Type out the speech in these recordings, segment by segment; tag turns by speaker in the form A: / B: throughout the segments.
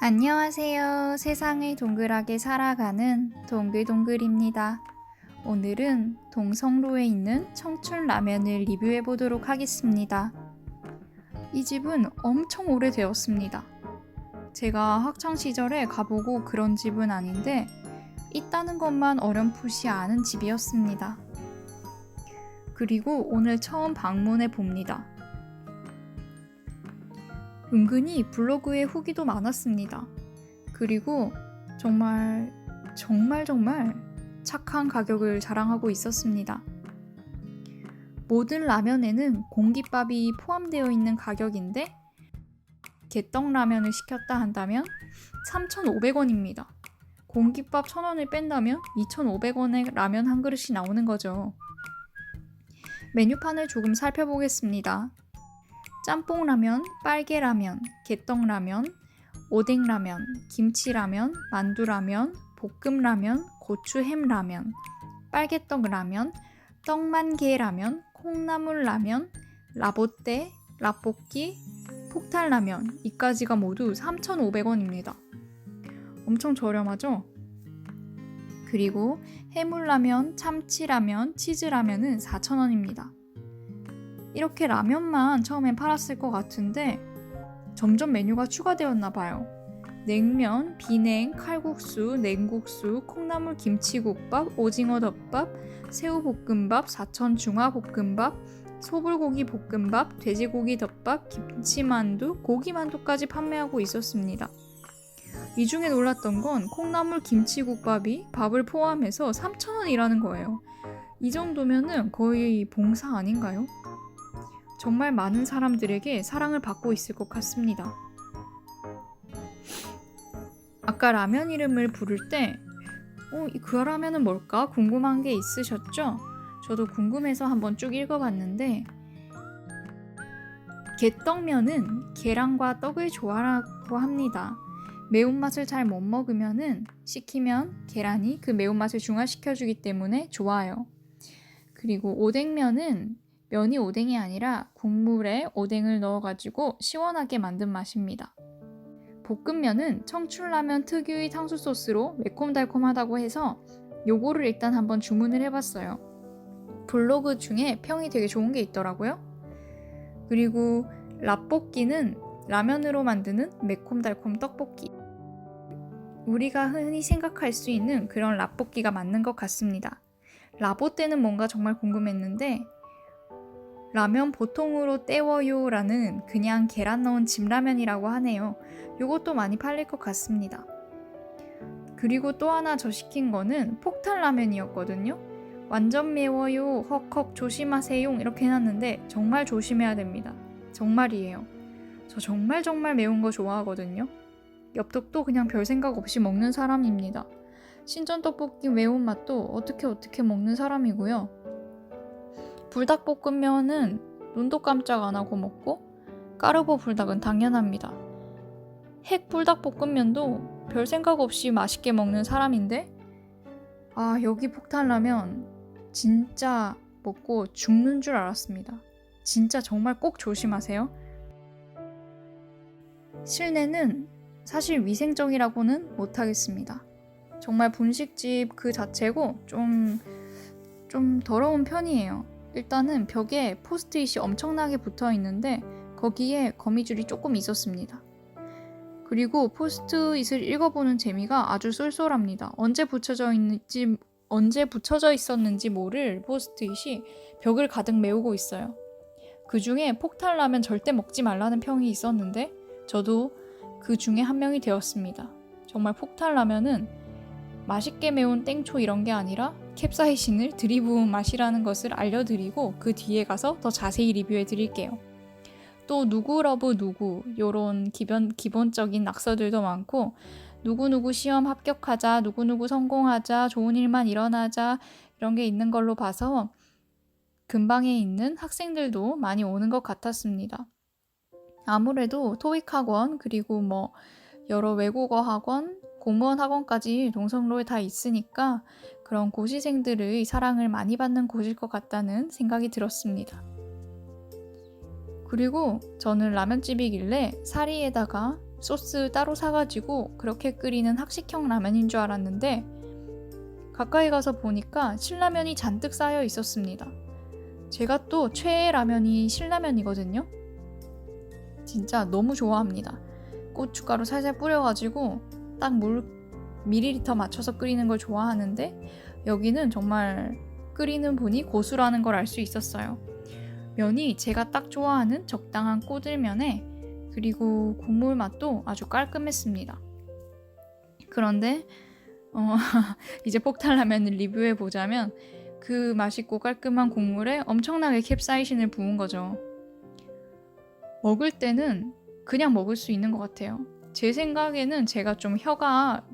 A: 안녕하세요. 세상을 동글하게 살아가는 동글동글입니다. 오늘은 동성로에 있는 청춘라면을 리뷰해 보도록 하겠습니다. 이 집은 엄청 오래되었습니다. 제가 학창시절에 가보고 그런 집은 아닌데 있다는 것만 어렴풋이 아는 집이었습니다. 그리고 오늘 처음 방문해 봅니다. 은근히 블로그에 후기도 많았습니다. 그리고 정말 착한 가격을 자랑하고 있었습니다. 모든 라면에는 공깃밥이 포함되어 있는 가격인데 개떡라면을 시켰다 한다면 3,500원입니다. 공깃밥 1,000원을 뺀다면 2,500원의 라면 한 그릇이 나오는 거죠. 메뉴판을 조금 살펴보겠습니다. 짬뽕라면, 빨개라면, 개떡라면, 오뎅라면, 김치라면, 만두라면, 볶음라면, 고추햄라면, 빨개떡라면, 떡만개라면, 콩나물라면, 라보떼, 라볶이, 폭탄라면 이까지가 모두 3,500원입니다. 엄청 저렴하죠? 그리고 해물라면, 참치라면, 치즈라면은 4,000원입니다. 이렇게 라면만 처음엔 팔았을 것 같은데 점점 메뉴가 추가되었나 봐요. 냉면, 비냉, 칼국수, 냉국수, 콩나물 김치국밥, 오징어 덮밥, 새우볶음밥, 사천중화볶음밥, 소불고기 볶음밥, 돼지고기 덮밥, 김치만두, 고기만두까지 판매하고 있었습니다. 이 중에 놀랐던 건 콩나물 김치국밥이 밥을 포함해서 3,000원이라는 거예요. 이 정도면은 거의 봉사 아닌가요? 정말 많은 사람들에게 사랑을 받고 있을 것 같습니다. 아까 라면 이름을 부를 때 그 라면은 뭘까 궁금한 게 있으셨죠? 저도 궁금해서 한번 쭉 읽어봤는데 개떡면은 계란과 떡을 좋아하라고 합니다. 매운맛을 잘 못 먹으면은 시키면 계란이 그 매운맛을 중화시켜주기 때문에 좋아요. 그리고 오뎅면은 면이 오뎅이 아니라 국물에 오뎅을 넣어가지고 시원하게 만든 맛입니다. 볶음면은 청춘라면 특유의 탕수 소스로 매콤달콤하다고 해서 요거를 일단 한번 주문을 해봤어요. 블로그 중에 평이 되게 좋은 게 있더라고요. 그리고 라볶이는 라면으로 만드는 매콤달콤 떡볶이. 우리가 흔히 생각할 수 있는 그런 라볶이가 맞는 것 같습니다. 라보떼는 뭔가 정말 궁금했는데 라면 보통으로 때워요 라는 그냥 계란 넣은 집라면이라고 하네요. 요것도 많이 팔릴 것 같습니다. 그리고 또 하나 저 시킨 거는 폭탄라면이었거든요. 완전 매워요, 헉헉 조심하세요 이렇게 해놨는데 정말 조심해야 됩니다. 정말이에요. 저 정말 매운 거 좋아하거든요. 엽떡도 그냥 별 생각 없이 먹는 사람입니다. 신전떡볶이 매운맛도 어떻게 먹는 사람이고요. 불닭볶음면은 눈도 깜짝 안 하고 먹고 까르보 불닭은 당연합니다. 핵 불닭볶음면도 별 생각 없이 맛있게 먹는 사람인데 여기 폭탄라면 진짜 먹고 죽는 줄 알았습니다. 진짜 정말 꼭 조심하세요. 실내는 사실 위생적이라고는 못하겠습니다. 정말 분식집 그 자체고 좀 더러운 편이에요. 일단은 벽에 포스트잇이 엄청나게 붙어 있는데 거기에 거미줄이 조금 있었습니다. 그리고 포스트잇을 읽어보는 재미가 아주 쏠쏠합니다. 언제 붙여져 있었는지 모를 포스트잇이 벽을 가득 메우고 있어요. 그 중에 폭탄라면 절대 먹지 말라는 평이 있었는데 저도 그 중에 한 명이 되었습니다. 정말 폭탄라면은 맛있게 매운 땡초 이런 게 아니라 캡사이신을 들이부은 맛이라는 것을 알려드리고 그 뒤에 가서 더 자세히 리뷰해 드릴게요. 또 누구러브 누구 요런 기본적인 낙서들도 많고 누구누구 시험 합격하자, 누구누구 성공하자, 좋은 일만 일어나자 이런 게 있는 걸로 봐서 근방에 있는 학생들도 많이 오는 것 같았습니다. 아무래도 토익 학원 그리고 여러 외국어 학원 공무원 학원까지 동성로에 다 있으니까 그런 고시생들의 사랑을 많이 받는 곳일 것 같다는 생각이 들었습니다. 그리고 저는 라면집이길래 사리에다가 소스 따로 사가지고 그렇게 끓이는 학식형 라면인 줄 알았는데 가까이 가서 보니까 신라면이 잔뜩 쌓여 있었습니다. 제가 또 최애 라면이 신라면이거든요. 진짜 너무 좋아합니다. 고춧가루 살살 뿌려가지고 딱 물 밀리리터 맞춰서 끓이는 걸 좋아하는데 여기는 정말 끓이는 분이 고수라는 걸 알 수 있었어요. 면이 제가 딱 좋아하는 적당한 꼬들면에 그리고 국물 맛도 아주 깔끔했습니다. 그런데 이제 폭탄라면을 리뷰해보자면 그 맛있고 깔끔한 국물에 엄청나게 캡사이신을 부은 거죠. 먹을 때는 그냥 먹을 수 있는 것 같아요. 제 생각에는 제가 좀 혀가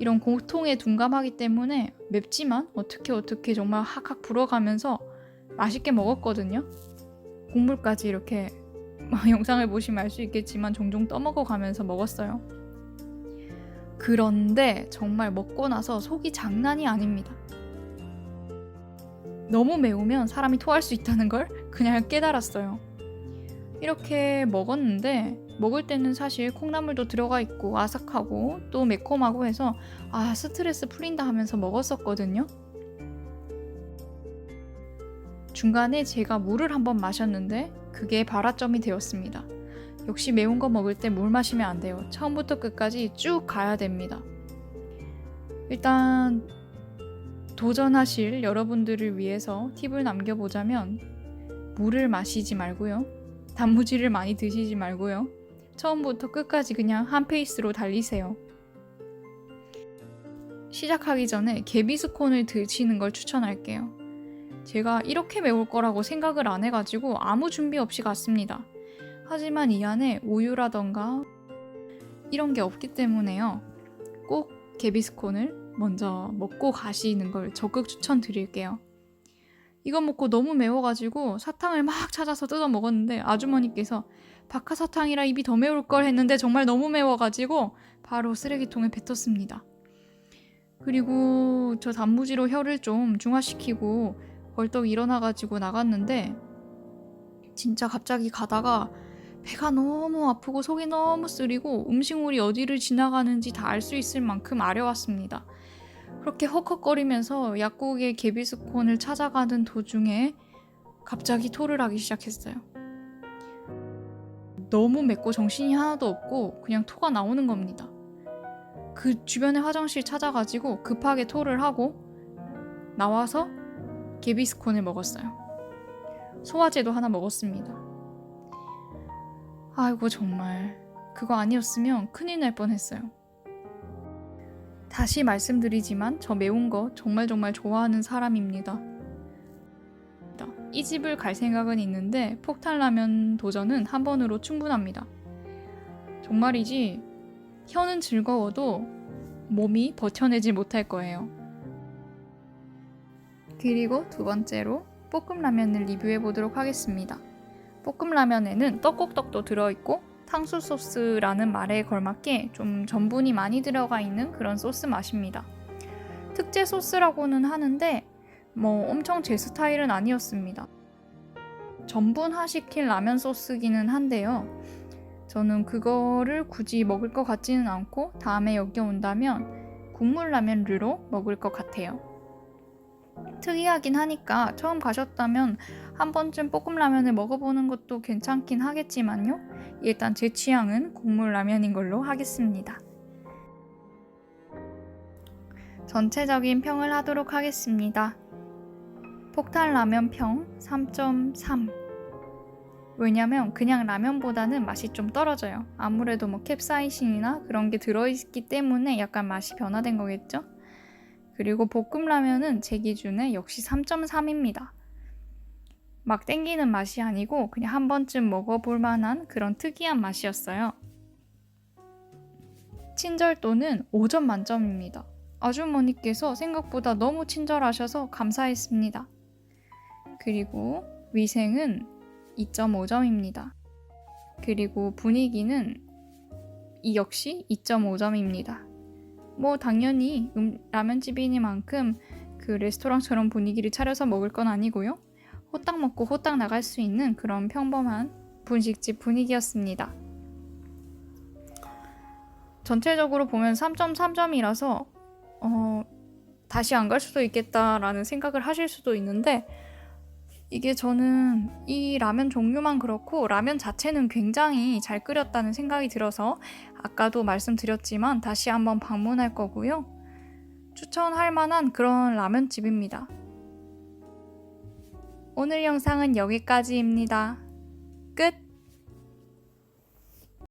A: 이런 고통에 둔감하기 때문에 맵지만 어떻게 정말 학학 불어가면서 맛있게 먹었거든요. 국물까지 이렇게 영상을 보시면 알 수 있겠지만 종종 떠먹어가면서 먹었어요. 그런데 정말 먹고 나서 속이 장난이 아닙니다. 너무 매우면 사람이 토할 수 있다는 걸 그냥 깨달았어요. 이렇게 먹었는데 먹을 때는 사실 콩나물도 들어가 있고 아삭하고 또 매콤하고 해서 스트레스 풀린다 하면서 먹었었거든요. 중간에 제가 물을 한번 마셨는데 그게 발화점이 되었습니다. 역시 매운 거 먹을 때 물 마시면 안 돼요. 처음부터 끝까지 쭉 가야 됩니다. 일단 도전하실 여러분들을 위해서 팁을 남겨보자면 물을 마시지 말고요. 단무지를 많이 드시지 말고요. 처음부터 끝까지 그냥 한 페이스로 달리세요. 시작하기 전에 개비스콘을 드시는 걸 추천할게요. 제가 이렇게 매울 거라고 생각을 안 해가지고 아무 준비 없이 갔습니다. 하지만 이 안에 우유라던가 이런 게 없기 때문에요. 꼭 개비스콘을 먼저 먹고 가시는 걸 적극 추천드릴게요. 이거 먹고 너무 매워가지고 사탕을 막 찾아서 뜯어 먹었는데 아주머니께서 박하사탕이라 입이 더 매울 걸 했는데 정말 너무 매워가지고 바로 쓰레기통에 뱉었습니다. 그리고 저 단무지로 혀를 좀 중화시키고 벌떡 일어나가지고 나갔는데 진짜 갑자기 가다가 배가 너무 아프고 속이 너무 쓰리고 음식물이 어디를 지나가는지 다 알 수 있을 만큼 아려왔습니다. 그렇게 헉헉거리면서 약국의 개비스콘을 찾아가는 도중에 갑자기 토를 하기 시작했어요. 너무 맵고 정신이 하나도 없고 그냥 토가 나오는 겁니다. 그 주변에 화장실 찾아가지고 급하게 토를 하고 나와서 개비스콘을 먹었어요. 소화제도 하나 먹었습니다. 아이고 정말 그거 아니었으면 큰일 날 뻔했어요. 다시 말씀드리지만 저 매운 거 정말 좋아하는 사람입니다. 이 집을 갈 생각은 있는데 폭탄라면 도전은 한 번으로 충분합니다. 정말이지 혀는 즐거워도 몸이 버텨내지 못할 거예요. 그리고 두 번째로 볶음라면을 리뷰해보도록 하겠습니다. 볶음라면에는 떡국떡도 들어있고 탕수 소스라는 말에 걸맞게 좀 전분이 많이 들어가 있는 그런 소스 맛입니다. 특제 소스라고는 하는데 엄청 제 스타일은 아니었습니다. 전분화시킨 라면 소스기는 한데요. 저는 그거를 굳이 먹을 것 같지는 않고 다음에 여기 온다면 국물 라면류로 먹을 것 같아요. 특이하긴 하니까 처음 가셨다면 한 번쯤 볶음라면을 먹어보는 것도 괜찮긴 하겠지만요. 일단 제 취향은 국물 라면인 걸로 하겠습니다. 전체적인 평을 하도록 하겠습니다. 폭탄라면 평 3.3. 왜냐면 그냥 라면보다는 맛이 좀 떨어져요. 아무래도 캡사이신이나 그런 게 들어있기 때문에 약간 맛이 변화된 거겠죠? 그리고 볶음라면은 제 기준에 역시 3.3입니다. 막 땡기는 맛이 아니고 그냥 한 번쯤 먹어볼 만한 그런 특이한 맛이었어요. 친절도는 5점 만점입니다. 아주머니께서 생각보다 너무 친절하셔서 감사했습니다. 그리고 위생은 2.5점입니다. 그리고 분위기는 역시 2.5점입니다. 당연히 라면집이니만큼 그 레스토랑처럼 분위기를 차려서 먹을 건 아니고요. 호딱 먹고 호딱 나갈 수 있는 그런 평범한 분식집 분위기였습니다. 전체적으로 보면 3.3점이라서 다시 안 갈 수도 있겠다라는 생각을 하실 수도 있는데, 이게 저는 이 라면 종류만 그렇고 라면 자체는 굉장히 잘 끓였다는 생각이 들어서 아까도 말씀드렸지만 다시 한번 방문할 거고요. 추천할 만한 그런 라면집입니다. 오늘 영상은 여기까지입니다. 끝!